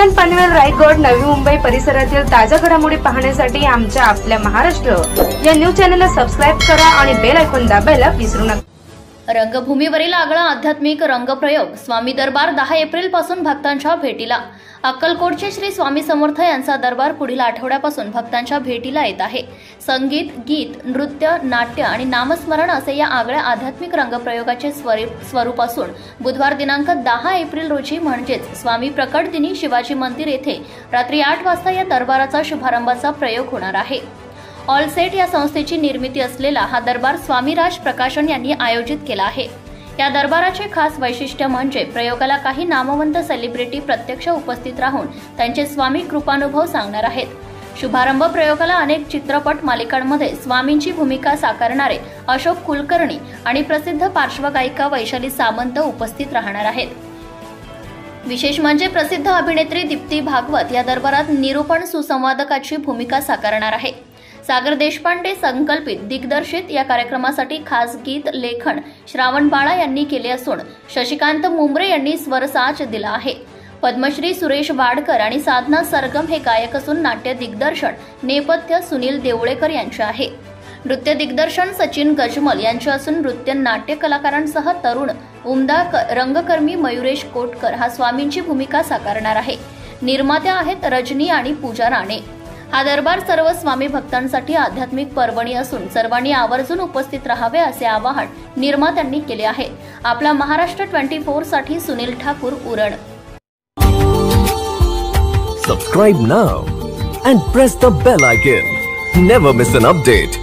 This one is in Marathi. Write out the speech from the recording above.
कल्याण, पनवेल, रायगड, नवी मुंबई परिसरातील ताज्या घडामोडी पाहण्यासाठी आमच्या आपल्या महाराष्ट्र या न्यूज चॅनलला सबस्क्राइब करा आणि बेल आयकॉन दाबायला विसरू नका। रंगभूमीवरील आगळा आध्यात्मिक रंगप्रयोग स्वामी दरबार 10 एप्रिल पासून भक्तांच्या भेटीला। अक्कलकोटचे श्री स्वामी समर्थ यांचा दरबार पुढील आठवड्यापासून भक्तांच्या भेटीला येत आहे। संगीत, गीत, नृत्य, नाट्य आणि नामस्मरण असे या आगळ्या आध्यात्मिक रंगप्रयोगाचे स्वरूप असून बुधवार दिनांक 10 एप्रिल रोजी म्हणजेच स्वामी प्रकट दिनी शिवाजी मंदिर येथे रात्री 8 वाजता या दरबाराचा शुभारंभाचा प्रयोग होणार आहे। ऑल सेट या संस्थेची निर्मिती असलेला हा दरबार स्वामीराज प्रकाशन यांनी आयोजित केला आहे। या दरबाराचे खास वैशिष्ट्य म्हणजे प्रयोगाला काही नामवंत सेलिब्रिटी प्रत्यक्ष उपस्थित राहून त्यांचे स्वामी कृपानुभव सांगणार आहेत। शुभारंभ प्रयोगाला अनेक चित्रपट मालिकांमध्ये स्वामींची भूमिका साकारणारे अशोक कुलकर्णी आणि प्रसिद्ध पार्श्वगायिका वैशाली सामंत उपस्थित राहणार आहेत। विशेष म्हणजे प्रसिद्ध अभिनेत्री दीप्ती भागवत या दरबारात निरूपण सुसंवादकाची भूमिका साकारणार आहे। सागर देशपांडे संकल्पित दिग्दर्शित या कार्यक्रमासाठी खास गीत लेखन श्रावण बाळा यांनी केले असून शशिकांत मुंबरे यांनी स्वरसाज दिला आहे। पद्मश्री सुरेश वाडकर आणि साधना सरगम हे गायक असून नाट्य दिग्दर्शन नेपथ्य सुनील देवळेकर यांचे आहे। नृत्य दिग्दर्शन सचिन गजमल यांचे असून नृत्य नाट्य कलाकारांसह तरुण उमदा रंगकर्मी मयुरेश कोटकर हा स्वामींची भूमिका साकारणार आहे। निर्मात्या आहेत रजनी आणि पूजा राणे। हा दरबार सर्व स्वामी भक्तांसाठी आध्यात्मिक पर्वणी असून सर्वांनी आवर्जून उपस्थित राहावे असे आवाहन निर्मात्यांनी केले आहे। आपला महाराष्ट्र 24 साठी Sunil Thakur, Uran. Subscribe now and press the bell icon. Never miss an update.